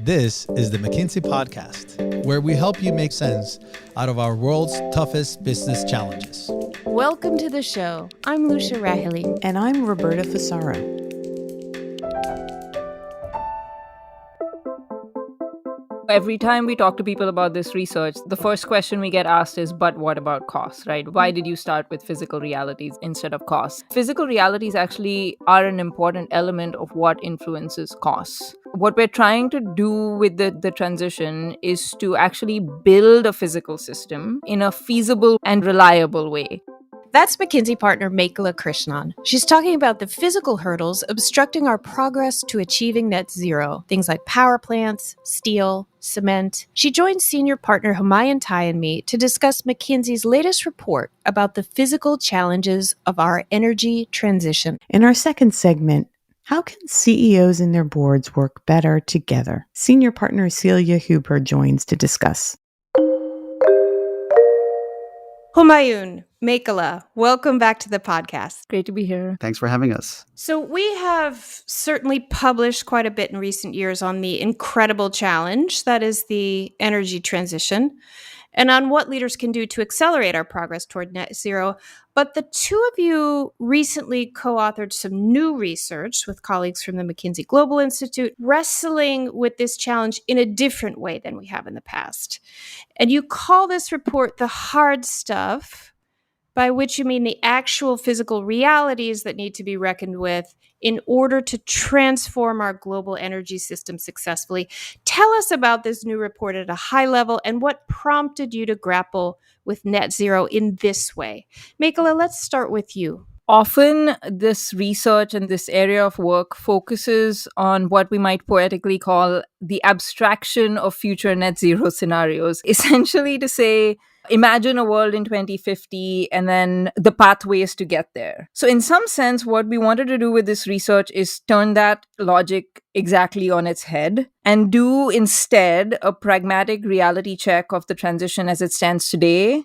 This is the McKinsey podcast, where we help you make sense out of our world's toughest business challenges. Welcome to the show. I'm Lucia Rahili. And I'm Roberta Fasaro. Every time we talk to people about this research, the first question we get asked is, but what about costs, right? Why did you start with physical realities instead of costs? Physical realities actually are an important element of what influences costs. What we're trying to do with the transition is to actually build a physical system in a feasible and reliable way. That's McKinsey partner Mekhala Krishnan. She's talking about the physical hurdles obstructing our progress to achieving net zero, things like power plants, steel, cement. She joined senior partner Humayun Tai and me to discuss McKinsey's latest report about the physical challenges of our energy transition. In our second segment, how can CEOs and their boards work better together? Senior partner Celia Huber joins to discuss. Humayun, Mekhala, welcome back to the podcast. Great to be here. Thanks for having us. So we have certainly published quite a bit in recent years on the incredible challenge that is the energy transition and on what leaders can do to accelerate our progress toward net zero. But the two of you recently co-authored some new research with colleagues from the McKinsey Global Institute, wrestling with this challenge in a different way than we have in the past. And you call this report the hard stuff, by which you mean the actual physical realities that need to be reckoned with in order to transform our global energy system successfully. Tell us about this new report at a high level and what prompted you to grapple with net zero in this way. Mekhala, let's start with you. Often, this research and this area of work focuses on what we might poetically call the abstraction of future net zero scenarios. Essentially to say, imagine a world in 2050 and then the pathways to get there. So in some sense, what we wanted to do with this research is turn that logic exactly on its head and do instead a pragmatic reality check of the transition as it stands today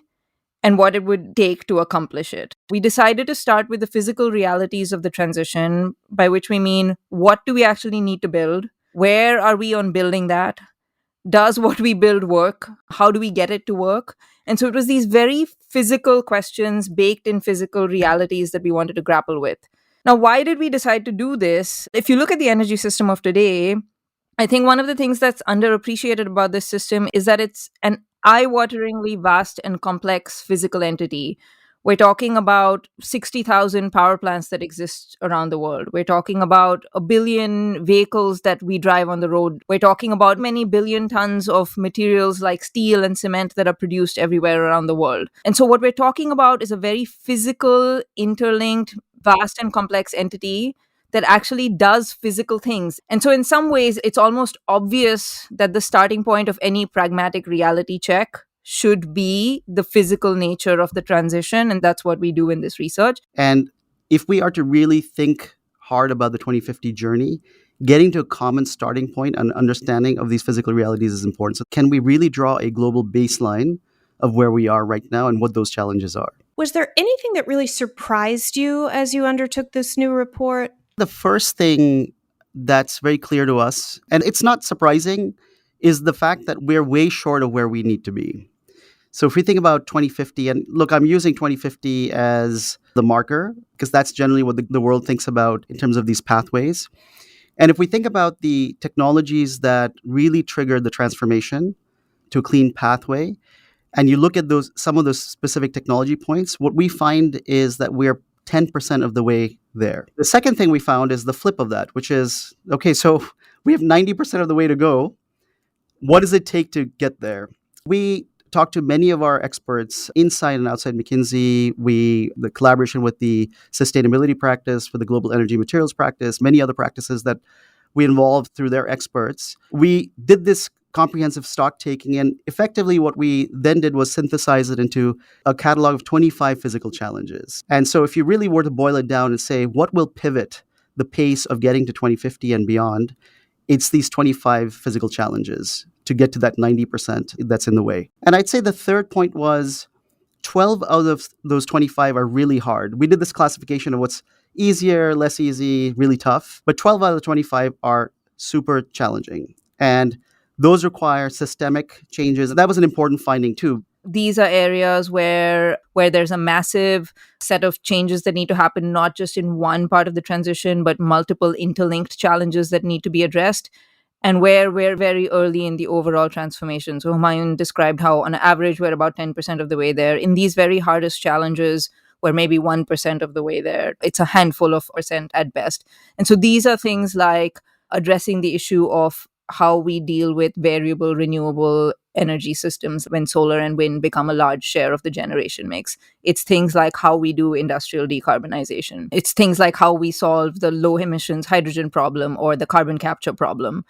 and what it would take to accomplish it. We decided to start with the physical realities of the transition, by which we mean, what do we actually need to build? Where are we on building that? Does what we build work? How do we get it to work? And so it was these very physical questions baked in physical realities that we wanted to grapple with. Now, why did we decide to do this? If you look at the energy system of today, I think one of the things that's underappreciated about this system is that it's an eye-wateringly vast and complex physical entity. We're talking about 60,000 power plants that exist around the world. We're talking about 1 billion vehicles that we drive on the road. We're talking about many billion tons of materials like steel and cement that are produced everywhere around the world. And so what we're talking about is a very physical, interlinked, vast and complex entity that actually does physical things. And so in some ways, it's almost obvious that the starting point of any pragmatic reality check should be the physical nature of the transition. And that's what we do in this research. And if we are to really think hard about the 2050 journey, getting to a common starting point and understanding of these physical realities is important. So can we really draw a global baseline of where we are right now and what those challenges are? Was there anything that really surprised you as you undertook this new report? The first thing that's very clear to us, and it's not surprising, is the fact that we're way short of where we need to be. So if we think about 2050, and look, I'm using 2050 as the marker because that's generally what the world thinks about in terms of these pathways. And if we think about the technologies that really triggered the transformation to a clean pathway, and you look at some of those specific technology points, what we find is that we're 10% of the way there. The second thing we found is the flip of that, which is, okay, so we have 90% of the way to go. What does it take to get there? We talked to many of our experts inside and outside McKinsey. The collaboration with the sustainability practice, for the global energy materials practice, many other practices that we involved through their experts. We did this comprehensive stock taking, and effectively what we then did was synthesize it into a catalog of 25 physical challenges. And so if you really were to boil it down and say, what will pivot the pace of getting to 2050 and beyond, it's these 25 physical challenges to get to that 90% that's in the way. And I'd say the third point was 12 out of those 25 are really hard. We did this classification of what's easier, less easy, really tough, but 12 out of the 25 are super challenging. And Those require systemic changes. That was an important finding too. These are areas where there's a massive set of changes that need to happen, not just in one part of the transition, but multiple interlinked challenges that need to be addressed, and where we're very early in the overall transformation. So Humayun described how on average we're about 10% of the way there. In these very hardest challenges, we're maybe 1% of the way there. It's a handful of percent at best. And so these are things like addressing the issue of how we deal with variable renewable energy systems when solar and wind become a large share of the generation mix. It's things like how we do industrial decarbonization. It's things like how we solve the low emissions hydrogen problem or the carbon capture problem.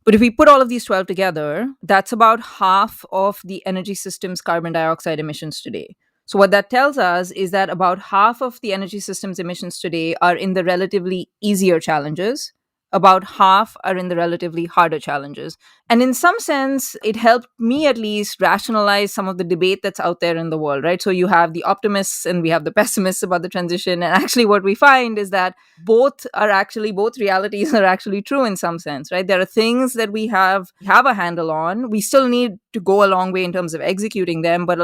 But if we put all of these 12 together, that's about half of the energy system's carbon dioxide emissions today. So what that tells us is that about half of the energy system's emissions today are in the relatively easier challenges. About half are in the relatively harder challenges. And in some sense, it helped me at least rationalize some of the debate that's out there in the world, right? So you have the optimists and we have the pessimists about the transition. And actually what we find is that both realities are actually true in some sense, right? There are things that we have a handle on. We still need to go a long way in terms of executing them, but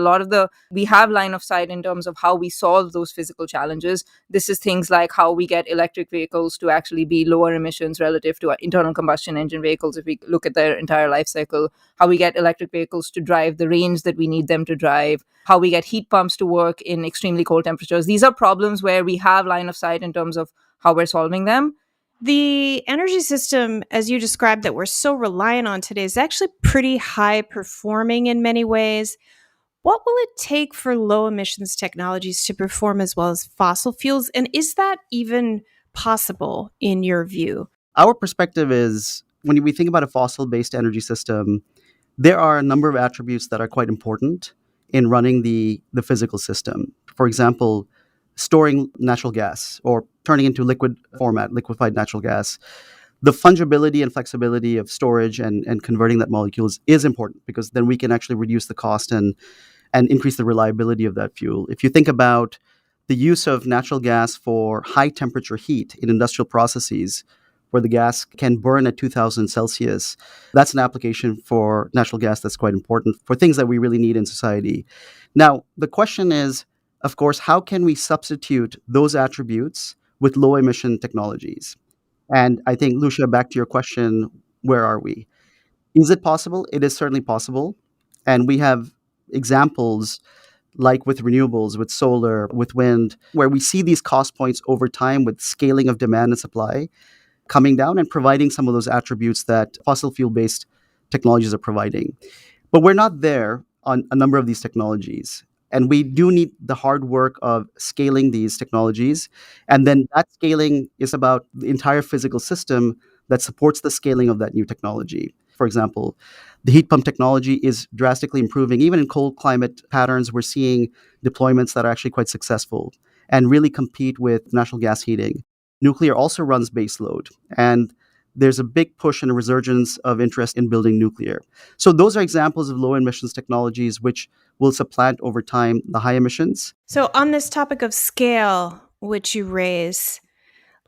we have line of sight in terms of how we solve those physical challenges. This is things like how we get electric vehicles to actually be lower emissions relative to internal combustion engine vehicles if we look at their entire life cycle, how we get electric vehicles to drive the range that we need them to drive, how we get heat pumps to work in extremely cold temperatures. These are problems where we have line of sight in terms of how we're solving them. The energy system, as you described, that we're so reliant on today is actually pretty high performing in many ways. What will it take for low emissions technologies to perform as well as fossil fuels? And is that even possible in your view? Our perspective is when we think about a fossil-based energy system, there are a number of attributes that are quite important in running the physical system. For example, storing natural gas or turning into liquefied natural gas. The fungibility and flexibility of storage and converting that molecules is important because then we can actually reduce the cost and increase the reliability of that fuel. If you think about the use of natural gas for high temperature heat in industrial processes, where the gas can burn at 2000 Celsius, that's an application for natural gas that's quite important for things that we really need in society. Now, the question is, of course, how can we substitute those attributes with low emission technologies? And I think, Lucia, back to your question, where are we? Is it possible? It is certainly possible. And we have examples like with renewables, with solar, with wind, where we see these cost points over time with scaling of demand and supply coming down and providing some of those attributes that fossil fuel-based technologies are providing. But we're not there on a number of these technologies. And we do need the hard work of scaling these technologies. And then that scaling is about the entire physical system that supports the scaling of that new technology. For example, the heat pump technology is drastically improving. Even in cold climate patterns, we're seeing deployments that are actually quite successful and really compete with natural gas heating. Nuclear also runs baseload, and there's a big push and a resurgence of interest in building nuclear. So those are examples of low emissions technologies which will supplant over time the high emissions. So on this topic of scale, which you raise,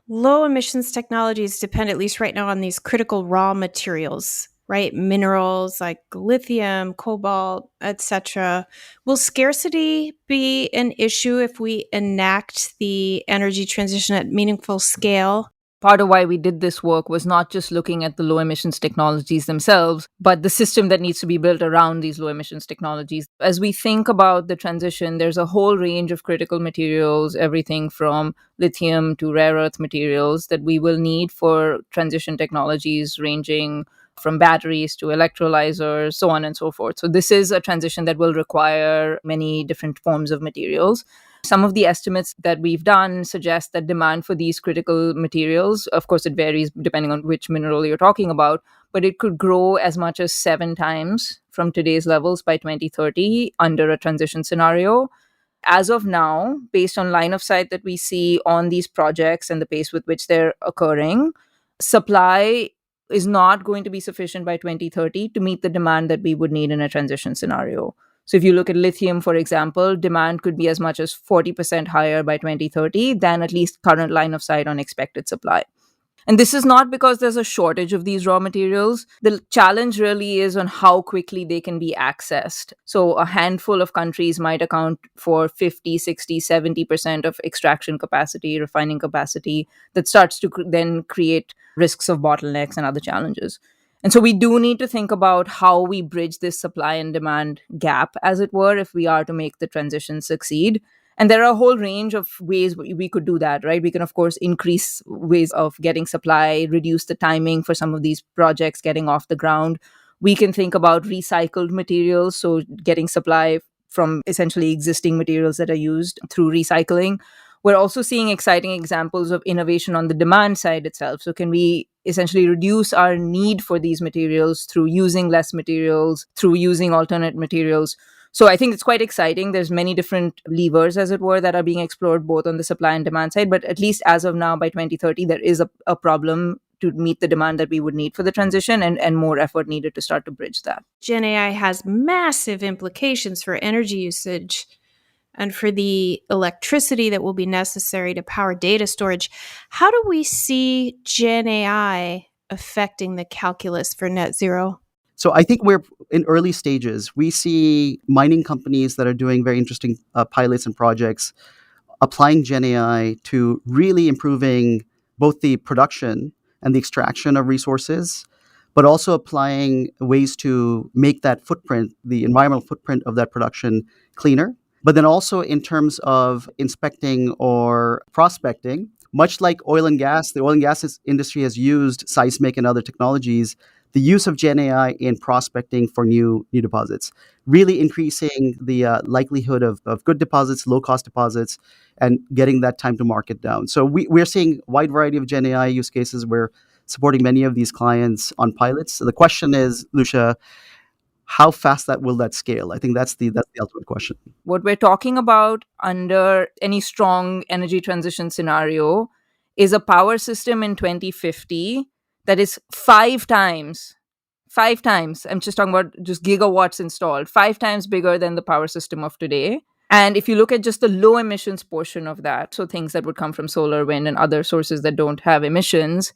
low emissions technologies depend, at least right now, on these critical raw materials, right? Minerals like lithium, cobalt, etc. Will scarcity be an issue if we enact the energy transition at meaningful scale? Part of why we did this work was not just looking at the low emissions technologies themselves, but the system that needs to be built around these low emissions technologies. As we think about the transition, there's a whole range of critical materials, everything from lithium to rare earth materials that we will need for transition technologies ranging from batteries to electrolyzers, so on and so forth. So this is a transition that will require many different forms of materials. Some of the estimates that we've done suggest that demand for these critical materials, of course, it varies depending on which mineral you're talking about, but it could grow as much as 7 times from today's levels by 2030 under a transition scenario. As of now, based on line of sight that we see on these projects and the pace with which they're occurring, supply is not going to be sufficient by 2030 to meet the demand that we would need in a transition scenario. So if you look at lithium, for example, demand could be as much as 40% higher by 2030 than at least current line of sight on expected supply. And this is not because there's a shortage of these raw materials. The challenge really is on how quickly they can be accessed. So a handful of countries might account for 50, 60, 70% of extraction capacity, refining capacity, that starts to then create risks of bottlenecks and other challenges. And so we do need to think about how we bridge this supply and demand gap, as it were, if we are to make the transition succeed. And there are a whole range of ways we could do that, right? We can, of course, increase ways of getting supply, reduce the timing for some of these projects getting off the ground. We can think about recycled materials, so getting supply from essentially existing materials that are used through recycling. We're also seeing exciting examples of innovation on the demand side itself. So can we essentially reduce our need for these materials through using less materials, through using alternate materials? So I think it's quite exciting. There's many different levers, as it were, that are being explored both on the supply and demand side. But at least as of now, by 2030, there is a problem to meet the demand that we would need for the transition, and more effort needed to start to bridge that. Gen AI has massive implications for energy usage and for the electricity that will be necessary to power data storage. How do we see Gen AI affecting the calculus for net zero? So I think we're in early stages. We see mining companies that are doing very interesting pilots and projects, applying Gen AI to really improving both the production and the extraction of resources, but also applying ways to make that footprint, the environmental footprint of that production, cleaner. But then also in terms of inspecting or prospecting, much like oil and gas, the oil and gas industry has used seismic and other technologies. The use of Gen AI in prospecting for new deposits, really increasing the likelihood of good deposits, low-cost deposits, and getting that time to market down. So we're seeing a wide variety of Gen AI use cases. We're supporting many of these clients on pilots. So the question is, Lucia, how fast will that scale? I think that's the ultimate question. What we're talking about under any strong energy transition scenario is a power system in 2050 that is five times, I'm just talking about just gigawatts installed, 5 times bigger than the power system of today. And if you look at just the low emissions portion of that, so things that would come from solar, wind, and other sources that don't have emissions,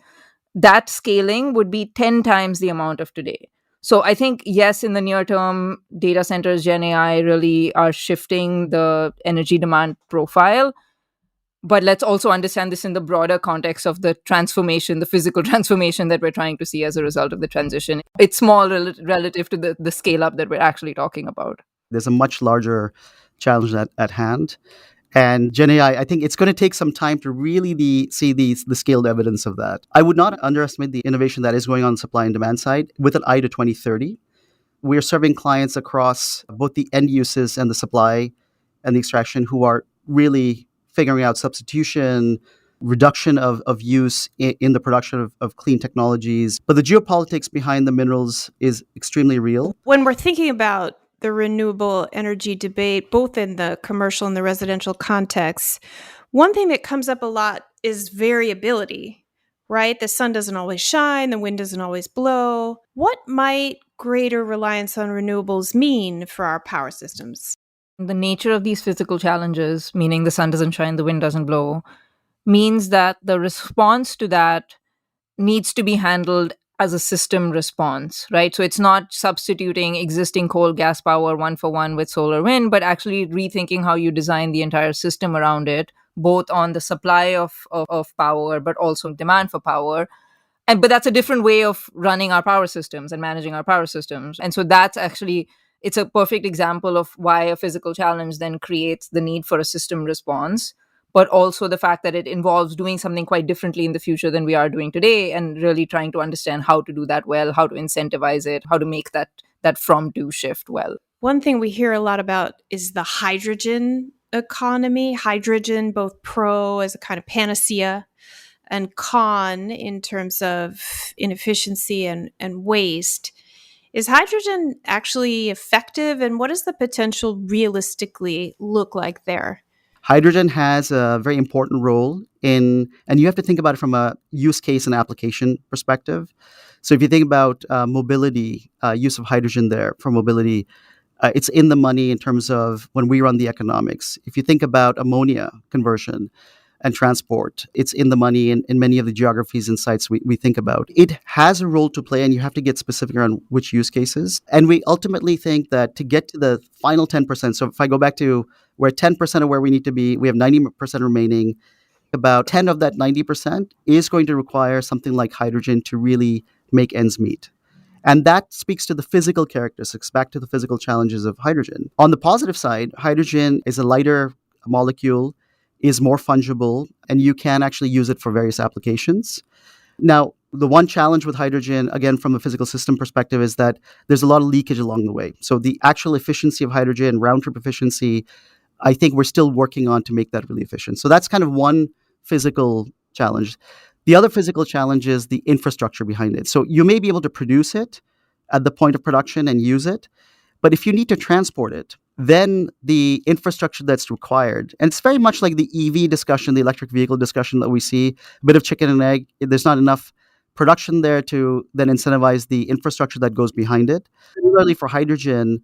that scaling would be 10 times the amount of today. So I think, yes, in the near term, data centers, Gen AI really are shifting the energy demand profile. But let's also understand this in the broader context of the transformation, the physical transformation that we're trying to see as a result of the transition. It's small relative to the scale up that we're actually talking about. There's a much larger challenge at hand. And Gen AI, I think it's going to take some time to really see the scaled evidence of that. I would not underestimate the innovation that is going on the supply and demand side with an eye to 2030. We're serving clients across both the end uses and the supply and the extraction who are really figuring out substitution, reduction of use in the production of clean technologies. But the geopolitics behind the minerals is extremely real. When we're thinking about the renewable energy debate, both in the commercial and the residential context, one thing that comes up a lot is variability, right? The sun doesn't always shine, the wind doesn't always blow. What might greater reliance on renewables mean for our power systems? The nature of these physical challenges, meaning the sun doesn't shine, the wind doesn't blow, means that the response to that needs to be handled as a system response, right? So it's not substituting existing coal gas power one for one with solar wind, but actually rethinking how you design the entire system around it, both on the supply of power, but also demand for power. But that's a different way of running our power systems and managing our power systems. And so that's actually, it's a perfect example of why a physical challenge then creates the need for a system response, but also the fact that it involves doing something quite differently in the future than we are doing today, and really trying to understand how to do that well, how to incentivize it, how to make that from to shift well. One thing we hear a lot about is the hydrogen economy. Hydrogen, both pro as a kind of panacea and con in terms of inefficiency and waste. Is hydrogen actually effective, and what does the potential realistically look like there? Hydrogen has a very important role and you have to think about it from a use case and application perspective. So if you think about mobility, use of hydrogen there for mobility, it's in the money in terms of when we run the economics. If you think about ammonia conversion, and transport. It's in the money in many of the geographies and sites we think about. It has a role to play, and you have to get specific around which use cases. And we ultimately think that to get to the final 10%, so if I go back to we're at 10% of where we need to be, we have 90% remaining, about 10 of that 90% is going to require something like hydrogen to really make ends meet. And that speaks to the physical characteristics, back to the physical challenges of hydrogen. On the positive side, hydrogen is a lighter molecule, is more fungible, and you can actually use it for various applications. Now, the one challenge with hydrogen, again, from a physical system perspective, is that there's a lot of leakage along the way. So the actual efficiency of hydrogen, round-trip efficiency, I think we're still working on to make that really efficient. So that's kind of one physical challenge. The other physical challenge is the infrastructure behind it. So you may be able to produce it at the point of production and use it, but if you need to transport it, then the infrastructure that's required, and it's very much like the EV discussion, the electric vehicle discussion that we see, a bit of chicken and egg. There's not enough production there to then incentivize the infrastructure that goes behind it. Similarly for hydrogen,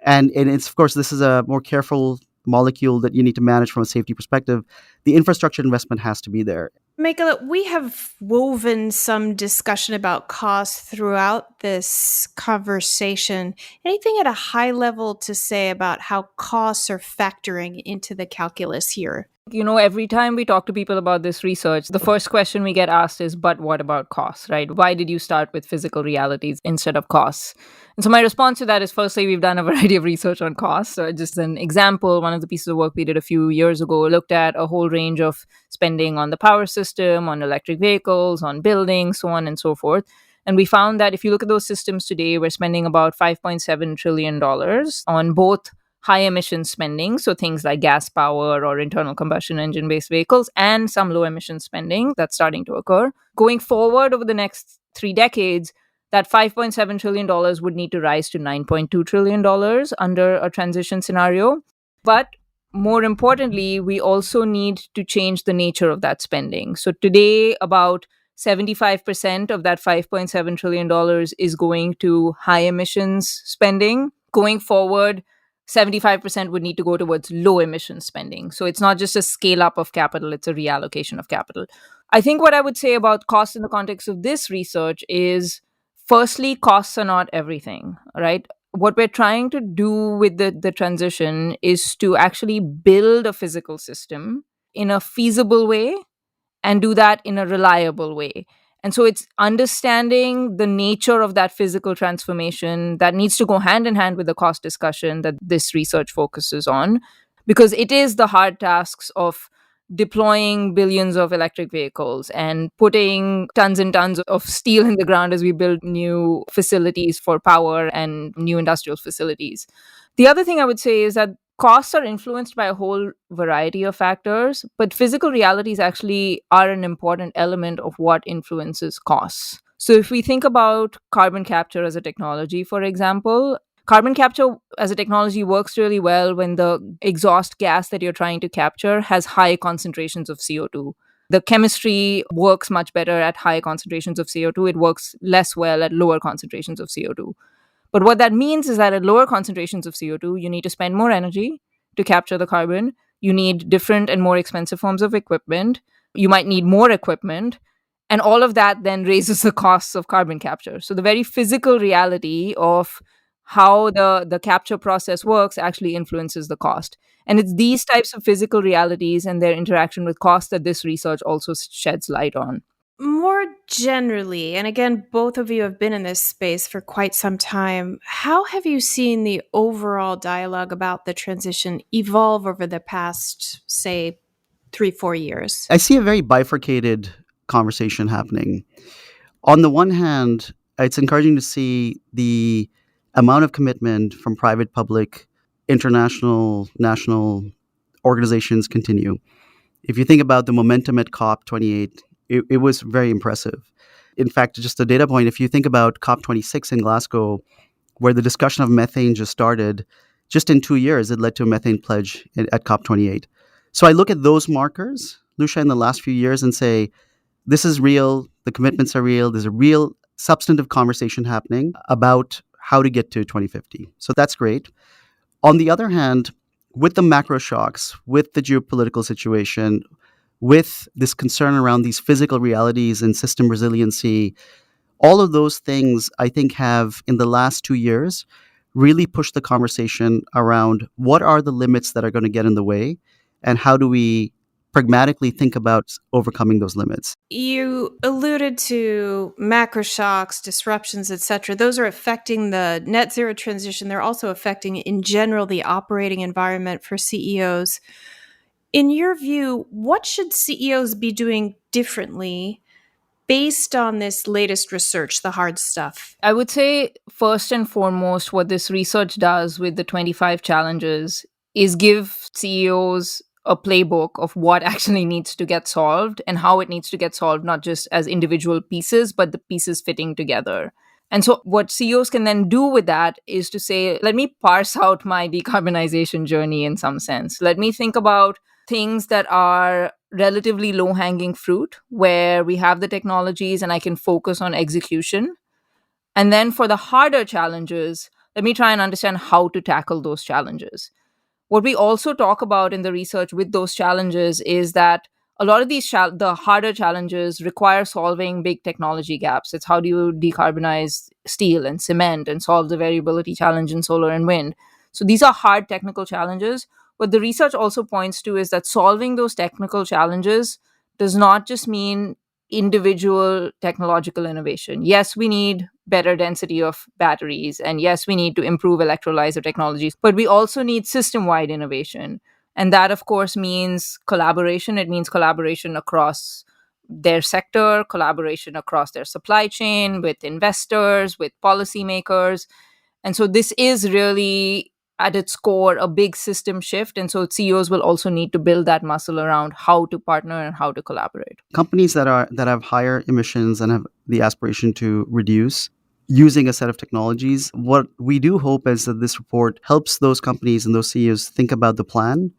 and it's, of course, this is a more careful molecule that you need to manage from a safety perspective. The infrastructure investment has to be there. Michaela, we have woven some discussion about cost throughout this conversation. Anything at a high level to say about how costs are factoring into the calculus here? Every time we talk to people about this research, the first question we get asked is, but what about costs, right? Why did you start with physical realities instead of costs? And so my response to that is, firstly, we've done a variety of research on costs. So just an example, one of the pieces of work we did a few years ago looked at a whole range of spending on the power system, on electric vehicles, on buildings, so on and so forth. And we found that if you look at those systems today, we're spending about $5.7 trillion on both high emission spending, so things like gas power or internal combustion engine based vehicles, and some low emission spending that's starting to occur. Going forward over the next 3 decades, that $5.7 trillion would need to rise to $9.2 trillion under a transition scenario. But more importantly, we also need to change the nature of that spending. So today, about 75% of that $5.7 trillion is going to high emissions spending. Going forward, 75% would need to go towards low emission spending. So it's not just a scale up of capital, it's a reallocation of capital. I think what I would say about costs in the context of this research is, firstly, costs are not everything, right? What we're trying to do with the transition is to actually build a physical system in a feasible way and do that in a reliable way. And so it's understanding the nature of that physical transformation that needs to go hand in hand with the cost discussion that this research focuses on, because it is the hard tasks of deploying billions of electric vehicles and putting tons and tons of steel in the ground as we build new facilities for power and new industrial facilities. The other thing I would say is that costs are influenced by a whole variety of factors, but physical realities actually are an important element of what influences costs. So if we think about carbon capture as a technology, for example, carbon capture as a technology works really well when the exhaust gas that you're trying to capture has high concentrations of CO2. The chemistry works much better at high concentrations of CO2. It works less well at lower concentrations of CO2. But what that means is that at lower concentrations of CO2, you need to spend more energy to capture the carbon. You need different and more expensive forms of equipment. You might need more equipment. And all of that then raises the costs of carbon capture. So the very physical reality of how the capture process works actually influences the cost. And it's these types of physical realities and their interaction with cost that this research also sheds light on. More generally, and again, both of you have been in this space for quite some time, how have you seen the overall dialogue about the transition evolve over the past, say, 3-4 years? I see a very bifurcated conversation happening. On the one hand, it's encouraging to see the amount of commitment from private, public, international, national organizations continue. If you think about the momentum at COP28, it was very impressive. In fact, just a data point, if you think about COP26 in Glasgow, where the discussion of methane just started, just in 2 years, it led to a methane pledge at COP28. So I look at those markers, Lucia, in the last few years and say, this is real, the commitments are real, there's a real substantive conversation happening about how to get to 2050. So that's great. On the other hand, with the macro shocks, with the geopolitical situation, with this concern around these physical realities and system resiliency, all of those things, I think, have in the last 2 years really pushed the conversation around what are the limits that are going to get in the way and how do we pragmatically think about overcoming those limits. You alluded to macro shocks, disruptions, et cetera. Those are affecting the net zero transition. They're also affecting, in general, the operating environment for CEOs. In your view, what should CEOs be doing differently based on this latest research, the hard stuff? I would say, first and foremost, what this research does with the 25 challenges is give CEOs a playbook of what actually needs to get solved and how it needs to get solved, not just as individual pieces, but the pieces fitting together. And so what CEOs can then do with that is to say, let me parse out my decarbonization journey in some sense. Let me think about things that are relatively low-hanging fruit, where we have the technologies and I can focus on execution. And then for the harder challenges, let me try and understand how to tackle those challenges. What we also talk about in the research with those challenges is that a lot of these the harder challenges require solving big technology gaps. It's how do you decarbonize steel and cement and solve the variability challenge in solar and wind. So these are hard technical challenges. What the research also points to is that solving those technical challenges does not just mean individual technological innovation. Yes, we need better density of batteries, and yes, we need to improve electrolyzer technologies, but we also need system-wide innovation. And that, of course, means collaboration. It means collaboration across their sector, collaboration across their supply chain, with investors, with policymakers. And so this is really, at its core, a big system shift. And so CEOs will also need to build that muscle around how to partner and how to collaborate. Companies that have higher emissions and have the aspiration to reduce using a set of technologies, what we do hope is that this report helps those companies and those CEOs think about the plan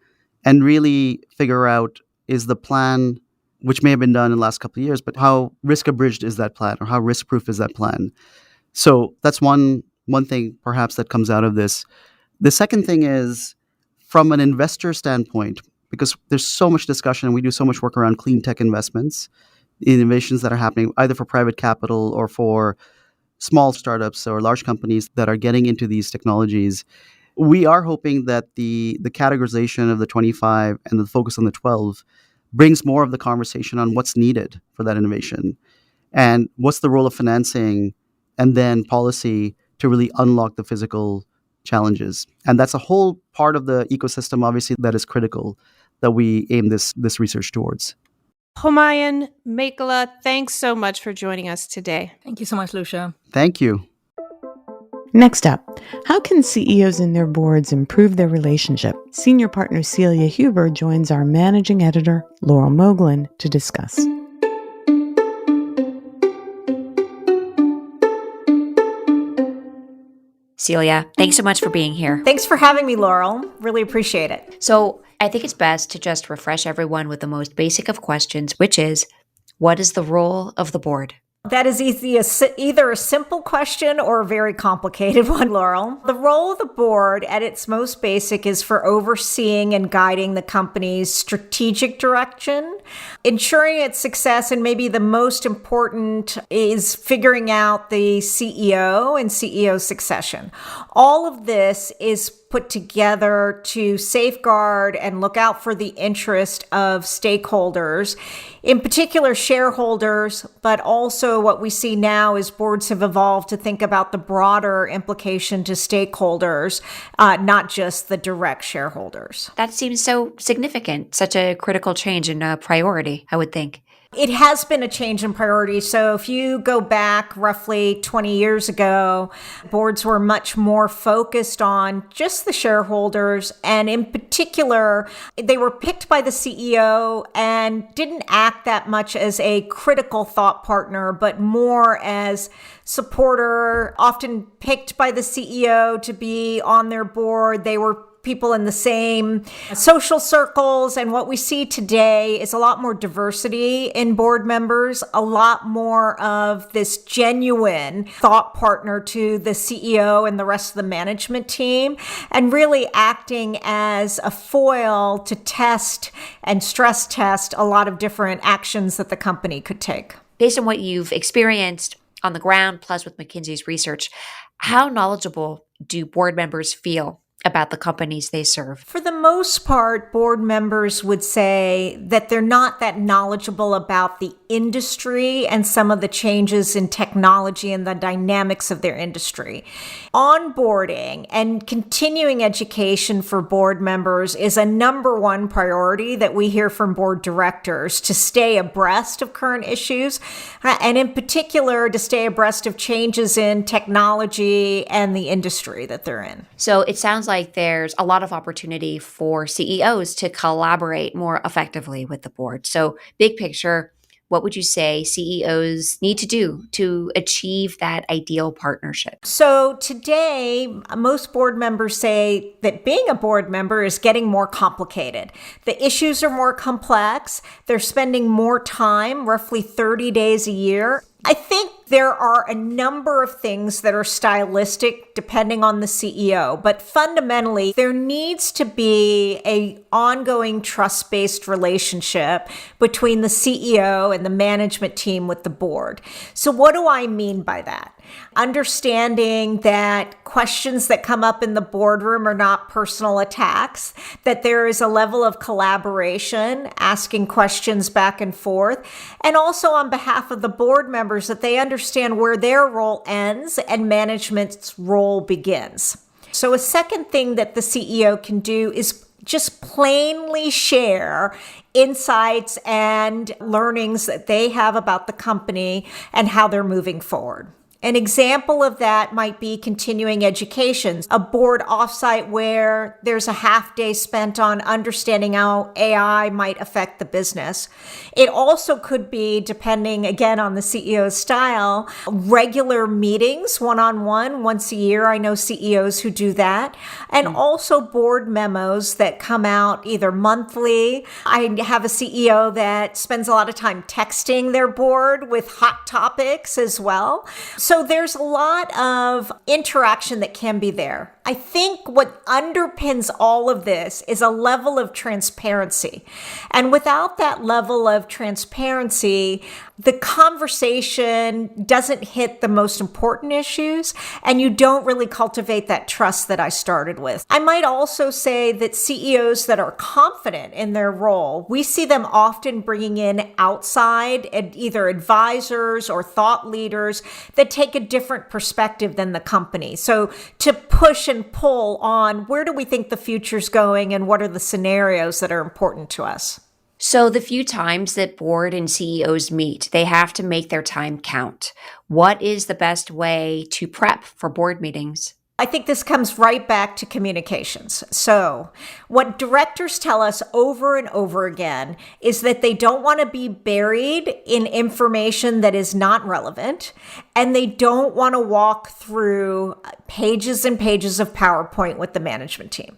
and really figure out, is the plan, which may have been done in the last couple of years, but how risk abridged is that plan, or how risk proof is that plan? So that's one thing perhaps that comes out of this. The second thing is, from an investor standpoint, because there's so much discussion and we do so much work around clean tech investments, innovations that are happening either for private capital or for small startups or large companies that are getting into these technologies. We are hoping that the categorization of the 25 and the focus on the 12 brings more of the conversation on what's needed for that innovation and what's the role of financing and then policy to really unlock the physical challenges. And that's a whole part of the ecosystem, obviously, that is critical that we aim this research towards. Humayun, Mekhala, thanks so much for joining us today. Thank you so much, Lucia. Thank you. Next up, how can CEOs and their boards improve their relationship? Senior partner Celia Huber joins our managing editor, Laurel Moglin, to discuss. Celia, thanks so much for being here. Thanks for having me, Laurel. Really appreciate it. So I think it's best to just refresh everyone with the most basic of questions, which is, what is the role of the board? That is either a simple question or a very complicated one, Laurel. The role of the board at its most basic is for overseeing and guiding the company's strategic direction, ensuring its success, and maybe the most important is figuring out the CEO and CEO succession. All of this is put together to safeguard and look out for the interest of stakeholders, in particular shareholders, but also what we see now is boards have evolved to think about the broader implication to stakeholders, not just the direct shareholders. That seems so significant, such a critical change in a priority, I would think. It has been a change in priority. So if you go back roughly 20 years ago, boards were much more focused on just the shareholders. And in particular, they were picked by the CEO and didn't act that much as a critical thought partner, but more as supporter, often picked by the CEO to be on their board. They were people in the same social circles. And what we see today is a lot more diversity in board members, a lot more of this genuine thought partner to the CEO and the rest of the management team, and really acting as a foil to test and stress test a lot of different actions that the company could take. Based on what you've experienced on the ground, plus with McKinsey's research, how knowledgeable do board members feel about the companies they serve? For the most part, board members would say that they're not that knowledgeable about the industry and some of the changes in technology and the dynamics of their industry. Onboarding and continuing education for board members is a number one priority that we hear from board directors to stay abreast of current issues, and in particular, to stay abreast of changes in technology and the industry that they're in. So it sounds like there's a lot of opportunity for CEOs to collaborate more effectively with the board. So big picture, what would you say CEOs need to do to achieve that ideal partnership? So today, most board members say that being a board member is getting more complicated. The issues are more complex. They're spending more time, roughly 30 days a year. I think there are a number of things that are stylistic depending on the CEO, but fundamentally there needs to be an ongoing trust-based relationship between the CEO and the management team with the board. So what do I mean by that? Understanding that questions that come up in the boardroom are not personal attacks, that there is a level of collaboration, asking questions back and forth, and also on behalf of the board members that they understand where their role ends and management's role begins. So a second thing that the CEO can do is just plainly share insights and learnings that they have about the company and how they're moving forward. An example of that might be continuing education, a board offsite where there's a half day spent on understanding how AI might affect the business. It also could be, depending again on the CEO's style, regular meetings, one-on-one, once a year. I know CEOs who do that. And also board memos that come out either monthly. I have a CEO that spends a lot of time texting their board with hot topics as well. So there's a lot of interaction that can be there. I think what underpins all of this is a level of transparency. And without that level of transparency, the conversation doesn't hit the most important issues, and you don't really cultivate that trust that I started with. I might also say that CEOs that are confident in their role, we see them often bringing in outside either advisors or thought leaders that take a different perspective than the company. So to push and pull on where do we think the future's going and what are the scenarios that are important to us. So the few times that board and CEOs meet, they have to make their time count. What is the best way to prep for board meetings? I think this comes right back to communications. So what directors tell us over and over again is that they don't want to be buried in information that is not relevant, and they don't want to walk through pages and pages of PowerPoint with the management team.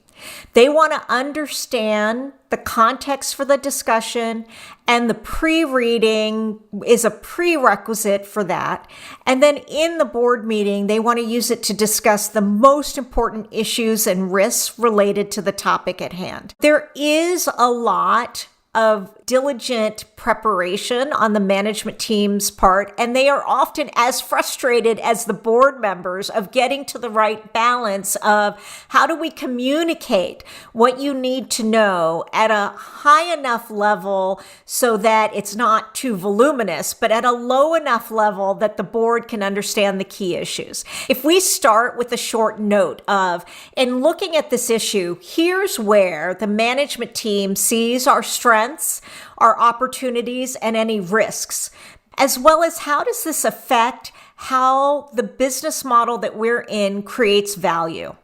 They want to understand the context for the discussion, and the pre-reading is a prerequisite for that. And then in the board meeting, they want to use it to discuss the most important issues and risks related to the topic at hand. There is a lot of diligent preparation on the management team's part, and they are often as frustrated as the board members of getting to the right balance of how do we communicate what you need to know at a high enough level so that it's not too voluminous, but at a low enough level that the board can understand the key issues. If we start with a short note of, in looking at this issue, here's where the management team sees our strengths, our opportunities, and any risks, as well as how does this affect how the business model that we're in creates value.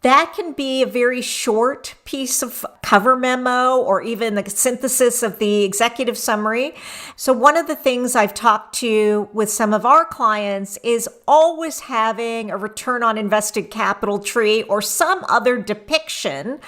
That can be a very short piece of cover memo or even the synthesis of the executive summary. So one of the things I've talked to with some of our clients is always having a return on invested capital tree or some other depiction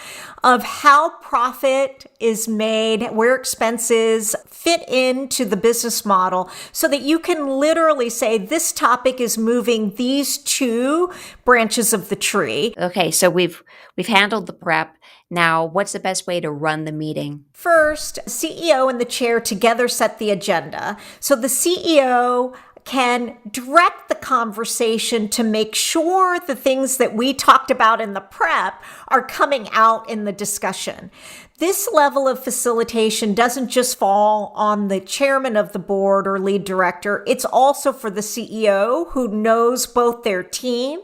of how profit is made, where expenses fit into the business model, so that you can literally say this topic is moving these two branches of the tree. Okay, so we've handled the prep. Now, what's the best way to run the meeting? First, CEO and the chair together set the agenda. So the CEO can direct the conversation to make sure the things that we talked about in the prep are coming out in the discussion. This level of facilitation doesn't just fall on the chairman of the board or lead director. It's also for the CEO, who knows both their team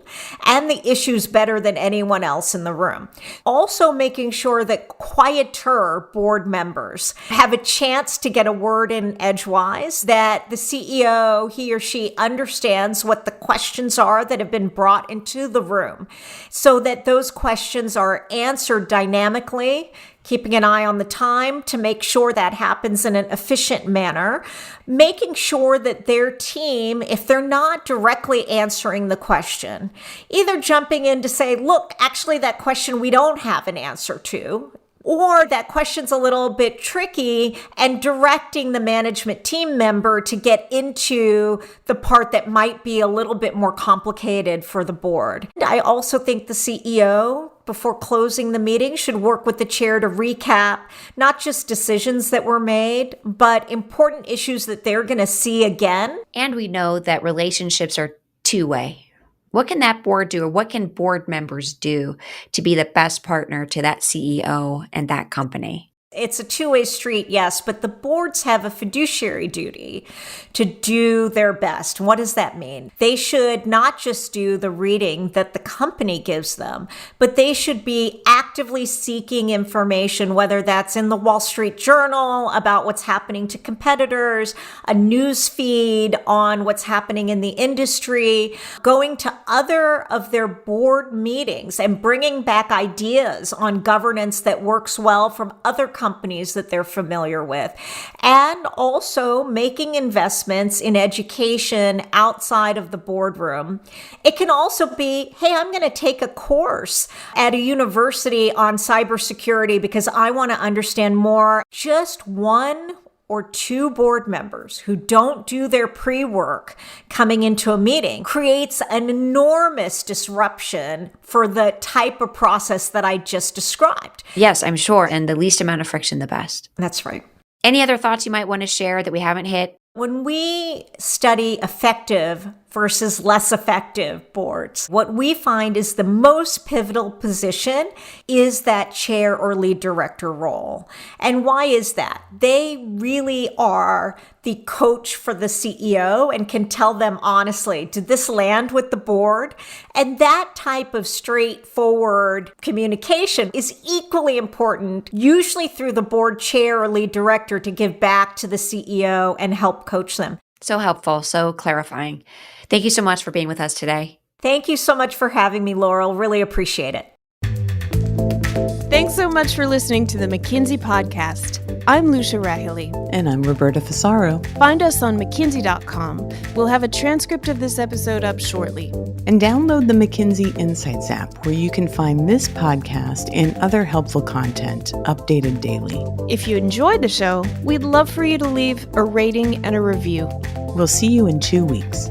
and the issues better than anyone else in the room. Also making sure that quieter board members have a chance to get a word in edgewise, that the CEO, he or she, understands what the questions are that have been brought into the room, so that those questions are answered dynamically, keeping an eye on the time to make sure that happens in an efficient manner, making sure that their team, if they're not directly answering the question, either jumping in to say, look, actually that question we don't have an answer to, or that question's a little bit tricky, and directing the management team member to get into the part that might be a little bit more complicated for the board. I also think the CEO, before closing the meeting, should work with the chair to recap not just decisions that were made, but important issues that they're going to see again. And we know that relationships are two-way. What can that board do, or what can board members do to be the best partner to that CEO and that company? It's a two-way street, yes, but the boards have a fiduciary duty to do their best. What does that mean? They should not just do the reading that the company gives them, but they should be actively seeking information, whether that's in the Wall Street Journal about what's happening to competitors, a news feed on what's happening in the industry, going to other of their board meetings and bringing back ideas on governance that works well from other companies that they're familiar with, and also making investments in education outside of the boardroom. It can also be, hey, I'm going to take a course at a university on cybersecurity because I want to understand more. Just one or two board members who don't do their pre-work coming into a meeting creates an enormous disruption for the type of process that I just described. Yes, I'm sure. And the least amount of friction, the best. That's right. Any other thoughts you might want to share that we haven't hit? When we study effective versus less effective boards, what we find is the most pivotal position is that chair or lead director role. And why is that? They really are the coach for the CEO and can tell them honestly, did this land with the board? And that type of straightforward communication is equally important, usually through the board chair or lead director, to give back to the CEO and help coach them. So helpful, so clarifying. Thank you so much for being with us today. Thank you so much for having me, Laurel. Really appreciate it. Thanks so much for listening to the McKinsey podcast. I'm Lucia Rahili. And I'm Roberta Fasaro. Find us on McKinsey.com. We'll have a transcript of this episode up shortly. And download the McKinsey Insights app, where you can find this podcast and other helpful content updated daily. If you enjoyed the show, we'd love for you to leave a rating and a review. We'll see you in 2 weeks.